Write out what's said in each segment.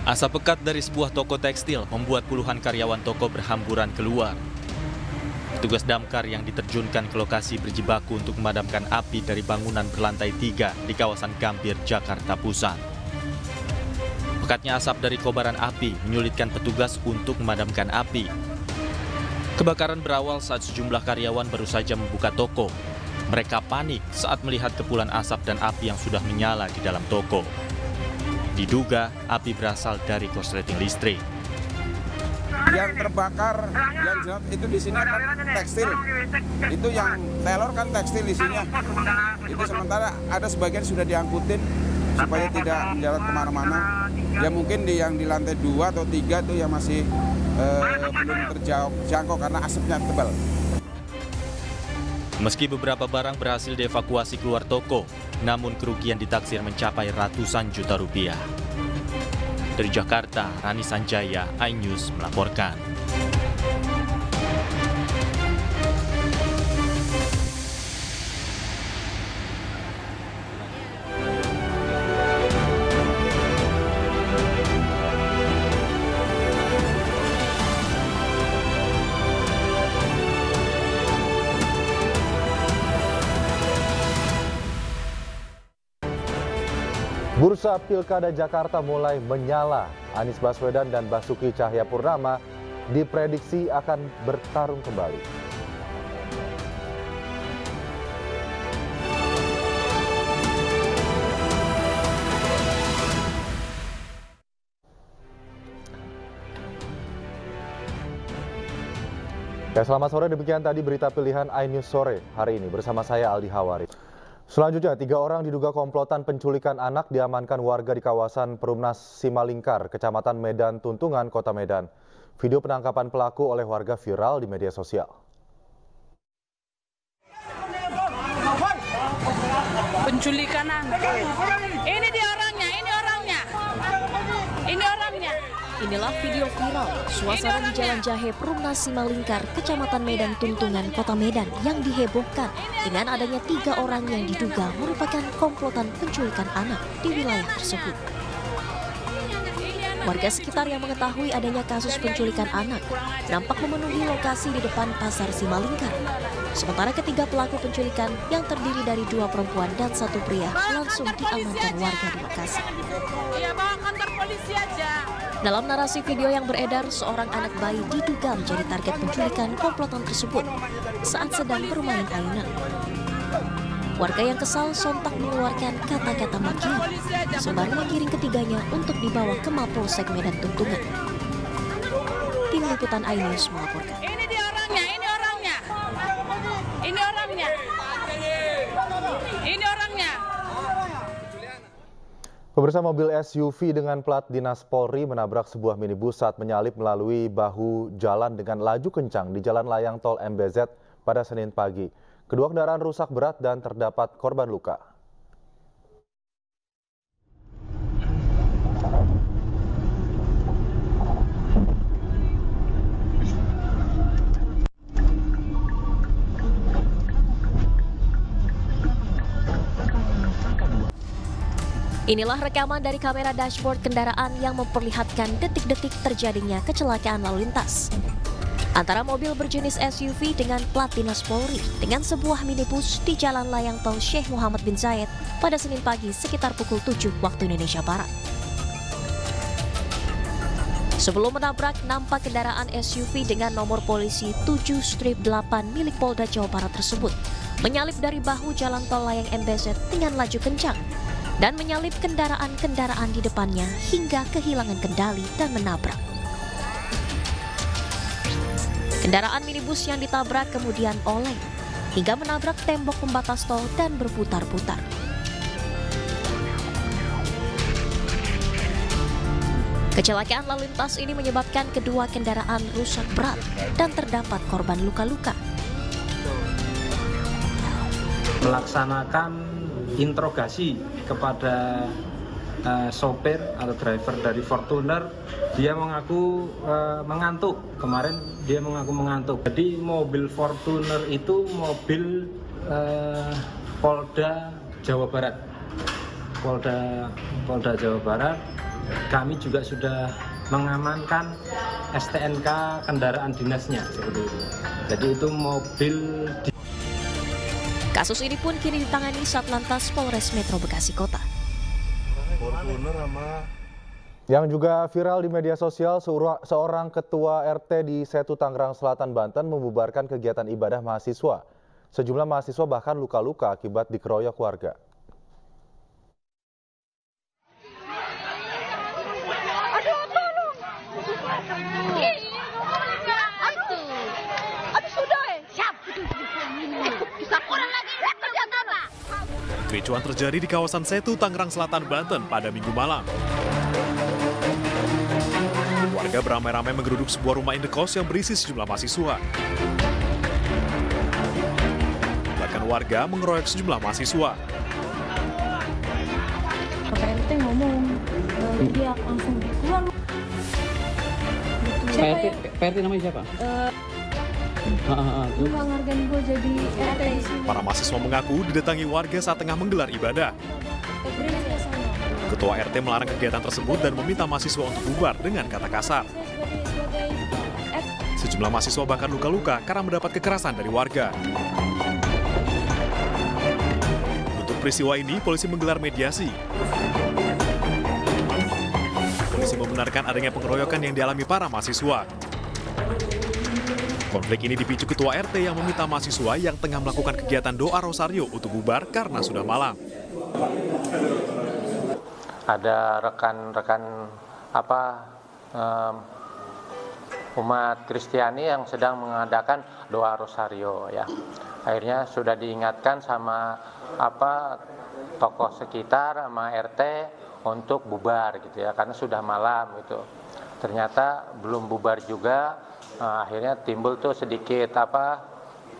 Asap pekat dari sebuah toko tekstil membuat puluhan karyawan toko berhamburan keluar. Petugas damkar yang diterjunkan ke lokasi berjibaku untuk memadamkan api dari bangunan berlantai 3 di kawasan Gambir, Jakarta Pusat. Pekatnya asap dari kobaran api menyulitkan petugas untuk memadamkan api. Kebakaran berawal saat sejumlah karyawan baru saja membuka toko. Mereka panik saat melihat kepulan asap dan api yang sudah menyala di dalam toko. Diduga api berasal dari korsleting listrik. Yang terbakar, yang jelas itu di sini kan tekstil. Itu yang telor kan tekstil isinya. Itu sementara ada sebagian sudah diangkutin supaya tidak menjalar kemana-mana. Ya mungkin yang di lantai 2 atau 3 itu yang masih belum terjangkau karena asapnya tebal. Meski beberapa barang berhasil dievakuasi keluar toko, namun kerugian ditaksir mencapai ratusan juta rupiah. Dari Jakarta, Rani Sanjaya, iNews melaporkan. Bursa Pilkada Jakarta mulai menyala. Anies Baswedan dan Basuki Cahayapurnama diprediksi akan bertarung kembali. Ya, selamat sore, demikian tadi berita pilihan iNews sore hari ini bersama saya Aldi Hawari. Selanjutnya, 3 orang diduga komplotan penculikan anak diamankan warga di kawasan Perumnas Simalingkar, Kecamatan Medan Tuntungan, Kota Medan. Video penangkapan pelaku oleh warga viral di media sosial. Penculikan anak. Ini dia orangnya, ini orangnya. Ini orangnya. Inilah video viral suasana di Jalan Jahe Perumnas Simalingkar, Kecamatan Medan Tuntungan, Kota Medan yang dihebohkan dengan adanya 3 orang yang diduga merupakan komplotan penculikan anak di wilayah tersebut. Warga sekitar yang mengetahui adanya kasus penculikan anak nampak memenuhi lokasi di depan Pasar Simalingkar. Sementara ketiga pelaku penculikan yang terdiri dari 2 perempuan dan 1 pria langsung diamankan warga di lokasi. Iya, bawa kantor polisi aja. Dalam narasi video yang beredar, seorang anak bayi diduga menjadi target penculikan komplotan tersebut saat sedang bermain ayunan. Warga yang kesal sontak mengeluarkan kata-kata makian, sembari menggiring ketiganya untuk dibawa ke Mapolsek Medan Tuntungan. Tim Liputan iNews melaporkan. Ini dia orangnya, ini orangnya. Ini orangnya. Ini orangnya. Pemirsa, mobil SUV dengan plat dinas Polri menabrak sebuah minibus saat menyalip melalui bahu jalan dengan laju kencang di Jalan Layang Tol MBZ pada Senin pagi. Kedua kendaraan rusak berat dan terdapat korban luka. Inilah rekaman dari kamera dashboard kendaraan yang memperlihatkan detik-detik terjadinya kecelakaan lalu lintas antara mobil berjenis SUV dengan plat dinas Polri dengan sebuah minibus di Jalan Layang Tol Syekh Muhammad bin Zayed pada Senin pagi sekitar pukul 7 waktu Indonesia Barat. Sebelum menabrak, nampak kendaraan SUV dengan nomor polisi 7-8 milik Polda Jawa Barat tersebut menyalip dari bahu jalan tol layang MBZ dengan laju kencang dan menyalip kendaraan-kendaraan di depannya hingga kehilangan kendali dan menabrak. Kendaraan minibus yang ditabrak kemudian oleng hingga menabrak tembok pembatas tol dan berputar-putar. Kecelakaan lalu lintas ini menyebabkan kedua kendaraan rusak berat dan terdapat korban luka-luka. Melaksanakan interogasi kepada sopir atau driver dari Fortuner, dia mengaku mengantuk. Kemarin dia mengaku mengantuk. Jadi mobil Fortuner itu mobil Polda Jawa Barat. Polda Jawa Barat kami juga sudah mengamankan STNK kendaraan dinasnya seperti itu. Jadi itu mobil. Kasus ini pun kini ditangani Satlantas Polres Metro Bekasi Kota. Yang juga viral di media sosial, seorang ketua RT di Setu Tangerang Selatan, Banten membubarkan kegiatan ibadah mahasiswa. Sejumlah mahasiswa bahkan luka-luka akibat dikeroyok warga. Kericuan terjadi di kawasan Setu Tangerang Selatan, Banten pada Minggu malam. Warga beramai-ramai menggeruduk sebuah rumah indekos yang berisi sejumlah mahasiswa. Bahkan warga mengeroyok sejumlah mahasiswa. Pak RT ngomong, dia langsung keluar. Pak RT namanya siapa? Lu nggak ngargain gue jadi RT di sini. Para mahasiswa mengaku didatangi warga saat tengah menggelar ibadah. Ketua RT melarang kegiatan tersebut dan meminta mahasiswa untuk bubar dengan kata kasar. Sejumlah mahasiswa bahkan luka-luka karena mendapat kekerasan dari warga. Untuk peristiwa ini, polisi menggelar mediasi. Polisi membenarkan adanya pengeroyokan yang dialami para mahasiswa. Konflik ini dipicu ketua RT yang meminta mahasiswa yang tengah melakukan kegiatan doa rosario untuk bubar karena sudah malam. Ada rekan-rekan umat Kristiani yang sedang mengadakan doa rosario ya. Akhirnya sudah diingatkan sama tokoh sekitar sama RT untuk bubar gitu ya, karena sudah malam gitu. Ternyata belum bubar juga. Akhirnya timbul tuh sedikit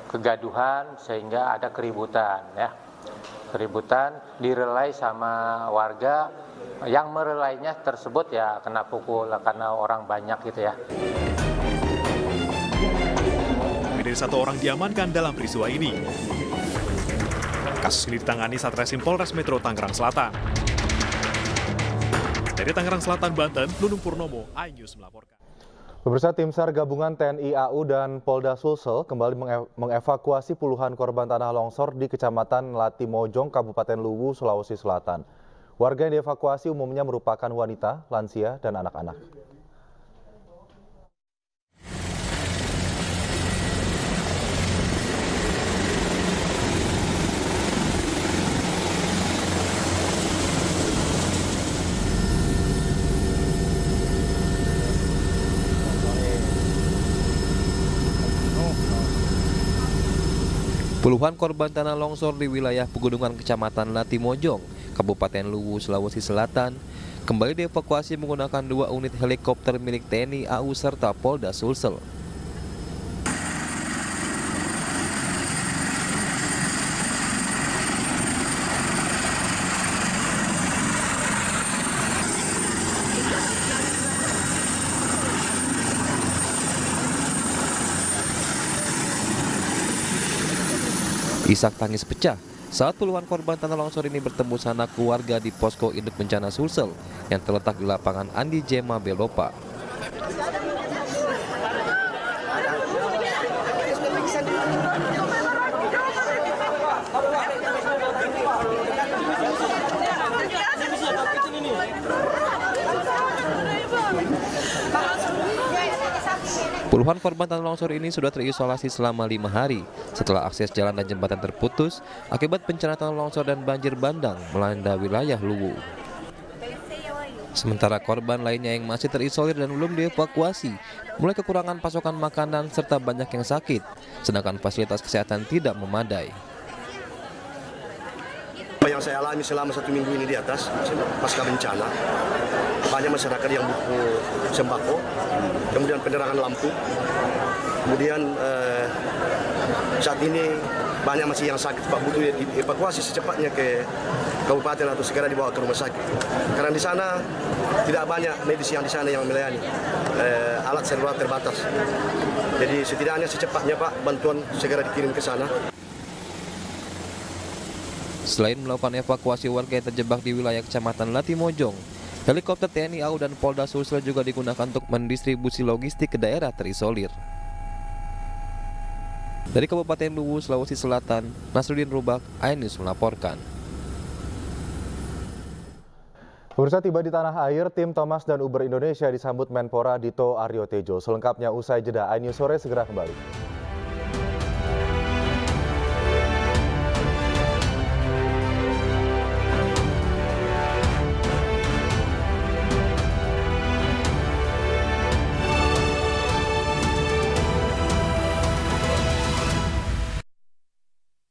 kegaduhan sehingga ada keributan ya. Keributan direlai sama warga, yang merelainya tersebut ya kena pukul karena orang banyak gitu ya. Lebih dari 1 orang diamankan dalam peristiwa ini. Kasus ini ditangani Satreskrim Polres Metro Tangerang Selatan. Dari Tangerang Selatan, Banten, Nunung Purnomo, iNews melaporkan. Pemirsa, tim SAR gabungan TNI AU dan Polda Sulsel kembali mengevakuasi puluhan korban tanah longsor di Kecamatan Latimojong, Kabupaten Luwu, Sulawesi Selatan. Warga yang dievakuasi umumnya merupakan wanita, lansia, dan anak-anak. Puluhan korban tanah longsor di wilayah pegunungan Kecamatan Latimojong, Kabupaten Luwu, Sulawesi Selatan, kembali dievakuasi menggunakan 2 unit helikopter milik TNI AU serta Polda Sulsel. Isak tangis pecah saat puluhan korban tanah longsor ini bertemu sanak keluarga di posko induk bencana Sulsel yang terletak di lapangan Andi Jema Belopa. Puluhan korban tanah longsor ini sudah terisolasi selama 5 hari setelah akses jalan dan jembatan terputus akibat bencana tanah longsor dan banjir bandang melanda wilayah Luwu. Sementara korban lainnya yang masih terisolir dan belum dievakuasi mulai kekurangan pasokan makanan serta banyak yang sakit, sedangkan fasilitas kesehatan tidak memadai. Yang saya alami selama 1 minggu ini di atas pasca bencana, banyak masyarakat yang butuh sembako, kemudian penerangan lampu, kemudian saat ini banyak masih yang sakit, Pak, butuh dievakuasi secepatnya ke kabupaten atau segera dibawa ke rumah sakit. Karena di sana tidak banyak medis yang di sana yang melayani, alat seluler terbatas. Jadi setidaknya secepatnya Pak, bantuan segera dikirim ke sana. Selain melakukan evakuasi warga yang terjebak di wilayah Kecamatan Latimojong, Helikopter TNI AU dan Polda Sulsel juga digunakan untuk mendistribusi logistik ke daerah terisolir. Dari Kabupaten Luwu, Sulawesi Selatan, Nasruddin Rubak, iNews melaporkan. Pemirsa, tiba di tanah air, tim Thomas dan Uber Indonesia disambut Menpora Dito Aryo Tejo. Selengkapnya usai jeda, iNews Sore segera kembali.